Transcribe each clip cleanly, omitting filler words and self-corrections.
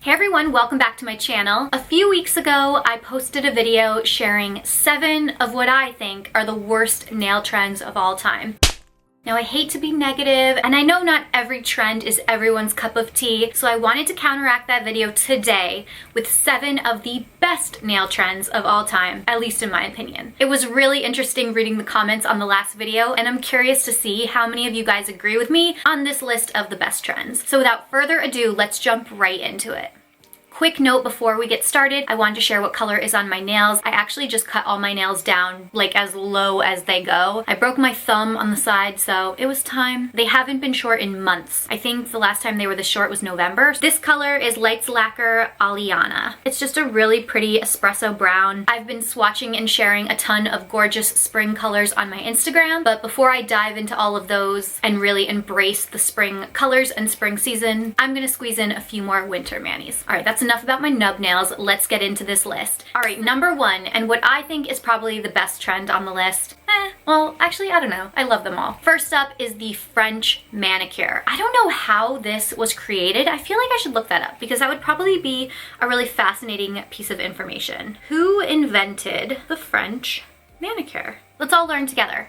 Hey everyone, welcome back to my channel. A few weeks ago, I posted a video sharing 7 of what I think are the worst nail trends of all time. Now, I hate to be negative, and I know not every trend is everyone's cup of tea, so I wanted to counteract that video today with 7 of the best nail trends of all time, at least in my opinion. It was really interesting reading the comments on the last video, and I'm curious to see how many of you guys agree with me on this list of the best trends. So without further ado, let's jump right into it. Quick note before we get started, I wanted to share what color is on my nails. I actually just cut all my nails down like as low as they go. I broke my thumb on the side, so it was time. They haven't been short in months. I think the last time they were this short was November. This color is Lights Lacquer Aliana. It's just a really pretty espresso brown. I've been swatching and sharing a ton of gorgeous spring colors on my Instagram, but before I dive into all of those and really embrace the spring colors and spring season, I'm gonna squeeze in a few more winter manis. All right, that's enough about my nub nails. Let's get into this list. All right, number 1, and what I think is probably the best trend on the list. Well, actually, I don't know. I love them all. First up is the French manicure. I don't know how this was created. I feel like I should look that up because that would probably be a really fascinating piece of information. Who invented the French manicure? Let's all learn together.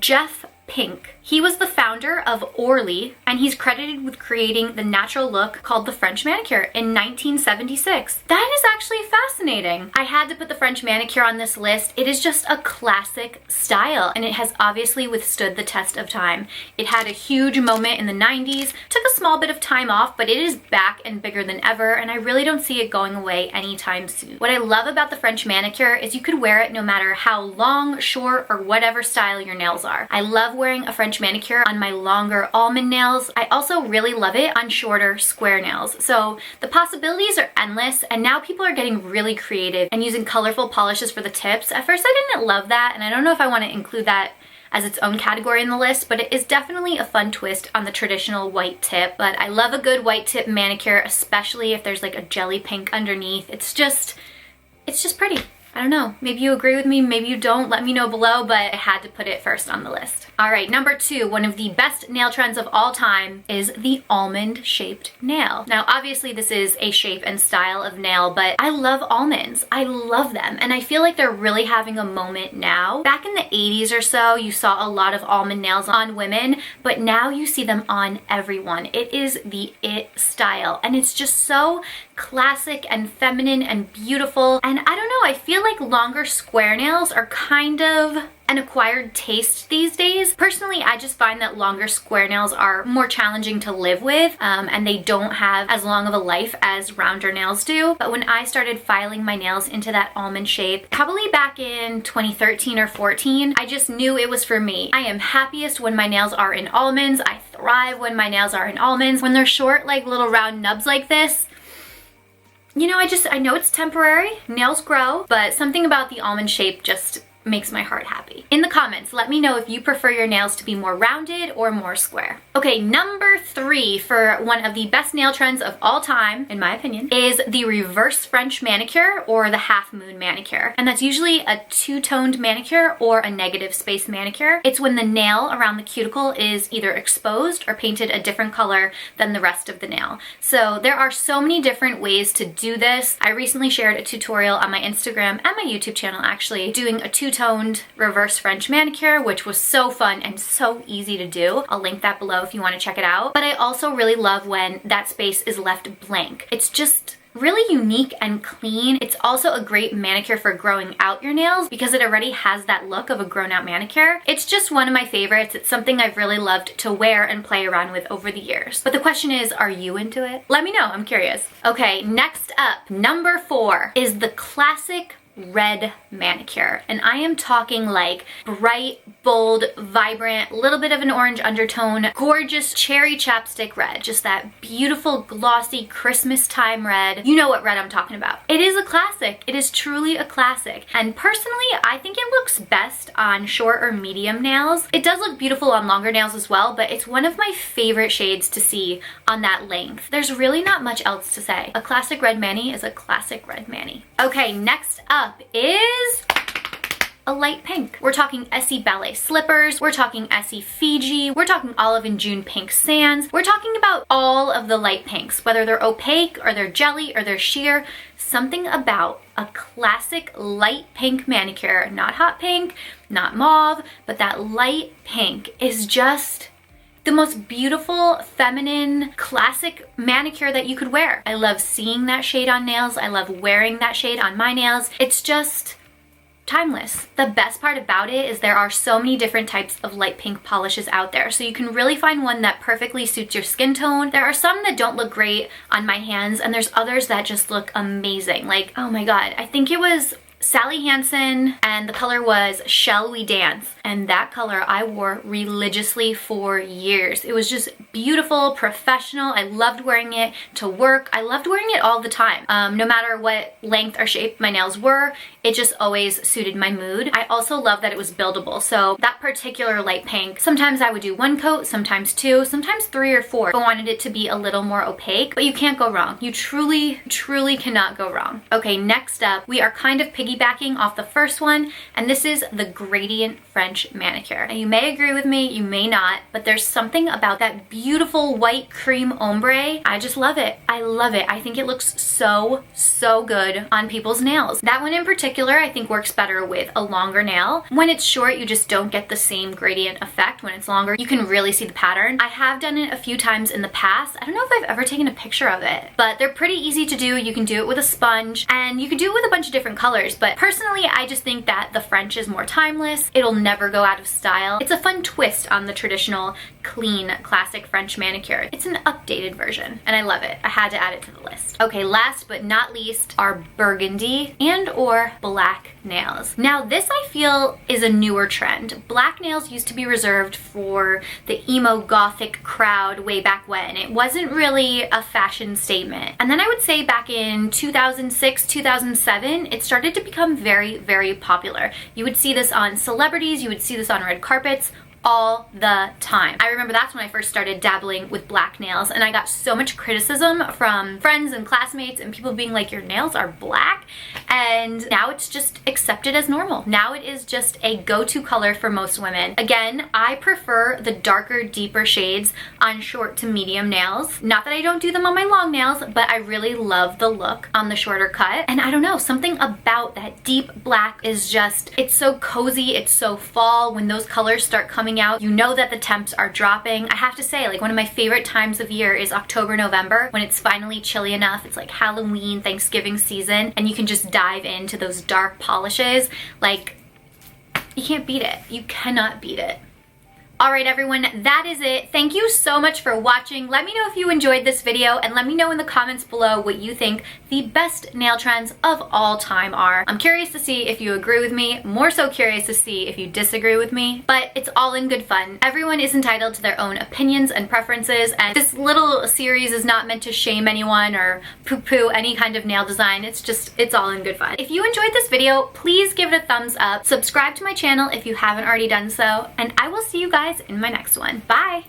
Jeff Pink. He was the founder of Orly, and he's credited with creating the natural look called the French manicure in 1976. That is actually fascinating. I had to put the French manicure on this list. It is just a classic style, and it has obviously withstood the test of time. It had a huge moment in the 90s, took a small bit of time off, but it is back and bigger than ever, and I really don't see it going away anytime soon. What I love about the French manicure is you could wear it no matter how long, short, or whatever style your nails are. I love wearing a French manicure on my longer almond nails. I also really love it on shorter square nails. So the possibilities are endless, and now people are getting really creative and using colorful polishes for the tips. At first I didn't love that, and I don't know if I want to include that as its own category in the list, but it is definitely a fun twist on the traditional white tip. But I love a good white tip manicure, especially if there's like a jelly pink underneath. It's just pretty. I don't know, maybe you agree with me, maybe you don't, let me know below, but I had to put it first on the list. All right, number 2, one of the best nail trends of all time is the almond shaped nail. Now, obviously this is a shape and style of nail, but I love almonds. I love them, and I feel like they're really having a moment now. Back in the 80s or so, you saw a lot of almond nails on women, but now you see them on everyone. It is the it style, and it's just so classic and feminine and beautiful. And I don't know, I feel like longer square nails are kind of an acquired taste these days. Personally, I just find that longer square nails are more challenging to live with, and they don't have as long of a life as rounder nails do. But when I started filing my nails into that almond shape, probably back in 2013 or 14, I just knew it was for me. I am happiest when my nails are in almonds. I thrive when my nails are in almonds. When they're short, like little round nubs like this, you know, I know it's temporary, nails grow, but something about the almond shape just makes my heart happy. In the comments, let me know if you prefer your nails to be more rounded or more square. Okay, number 3 for one of the best nail trends of all time, in my opinion, is the reverse French manicure or the half moon manicure. And that's usually a two-toned manicure or a negative space manicure. It's when the nail around the cuticle is either exposed or painted a different color than the rest of the nail. So there are so many different ways to do this. I recently shared a tutorial on my Instagram and my YouTube channel actually doing a two-toned reverse French manicure, which was so fun and so easy to do. I'll link that below if you want to check it out. But I also really love when that space is left blank. It's just really unique and clean. It's also a great manicure for growing out your nails because it already has that look of a grown out manicure. It's just one of my favorites. It's something I've really loved to wear and play around with over the years. But the question is, are you into it? Let me know, I'm curious. Okay, next up, number 4 is the classic red manicure, and I am talking like bright, bold, vibrant, little bit of an orange undertone, gorgeous cherry chapstick red, just that beautiful glossy Christmas time red. You know what red I'm talking about. It is a classic. It is truly a classic, and personally I think it looks best on short or medium nails. It does look beautiful on longer nails as well, but it's one of my favorite shades to see on that length. There's really not much else to say. A classic red mani is a classic red mani. Okay, next up is a light pink. We're talking Essie Ballet slippers, we're talking Essie Fiji, we're talking Olive and June pink sands. We're talking about all of the light pinks, whether they're opaque or they're jelly or they're sheer. Something about a classic light pink manicure, not hot pink, not mauve, but that light pink is just the most beautiful, feminine, classic manicure that you could wear. I love seeing that shade on nails. I love wearing that shade on my nails. It's just timeless. The best part about it is there are so many different types of light pink polishes out there, so you can really find one that perfectly suits your skin tone. There are some that don't look great on my hands, and there's others that just look amazing. Like, oh my god, I think it was Sally Hansen, and the color was Shall We Dance, and that color I wore religiously for years. It was just beautiful, professional. I loved wearing it to work. I loved wearing it all the time. No matter what length or shape my nails were, it just always suited my mood. I also love that it was buildable, so that particular light pink, sometimes I would do one coat, sometimes two, sometimes three or four if I wanted it to be a little more opaque, but you can't go wrong. You truly, truly cannot go wrong. Okay, next up, we are kind of piggybacking off the first one, and this is the Gradient French Manicure. Now, you may agree with me, you may not, but there's something about that beautiful white cream ombre. I just love it. I love it. I think it looks so, so good on people's nails. That one in particular I think works better with a longer nail. When it's short, you just don't get the same gradient effect. When it's longer, you can really see the pattern. I have done it a few times in the past. I don't know if I've ever taken a picture of it, but they're pretty easy to do. You can do it with a sponge, and you can do it with a bunch of different colors, but personally, I just think that the French is more timeless. It'll never go out of style. It's a fun twist on the traditional, clean, classic French manicure. It's an updated version, and I love it. I had to add it to the list. Okay, last but not least are burgundy and or black nails. Now, this I feel is a newer trend. Black nails used to be reserved for the emo gothic crowd way back when. It wasn't really a fashion statement. And then I would say back in 2006, 2007, it started to become very, very popular. You would see this on celebrities, you would see this on red carpets, all the time. I remember that's when I first started dabbling with black nails, and I got so much criticism from friends and classmates and people being like, your nails are black, and now it's just accepted as normal. Now it is just a go-to color for most women. Again, I prefer the darker, deeper shades on short to medium nails. Not that I don't do them on my long nails, but I really love the look on the shorter cut, and I don't know, something about that deep black is just, it's so cozy, it's so fall. When those colors start coming out, you know that the temps are dropping. I have to say, like, one of my favorite times of year is October, November, when it's finally chilly enough. It's like Halloween, Thanksgiving season, and you can just dive into those dark polishes. Like, you can't beat it. You cannot beat it. Alright everyone, that is it. Thank you so much for watching. Let me know if you enjoyed this video, and let me know in the comments below what you think the best nail trends of all time are. I'm curious to see if you agree with me, more so curious to see if you disagree with me, but it's all in good fun. Everyone is entitled to their own opinions and preferences, and this little series is not meant to shame anyone or poo-poo any kind of nail design. It's all in good fun. If you enjoyed this video, please give it a thumbs up, subscribe to my channel if you haven't already done so, and I will see you guys in my next one. Bye!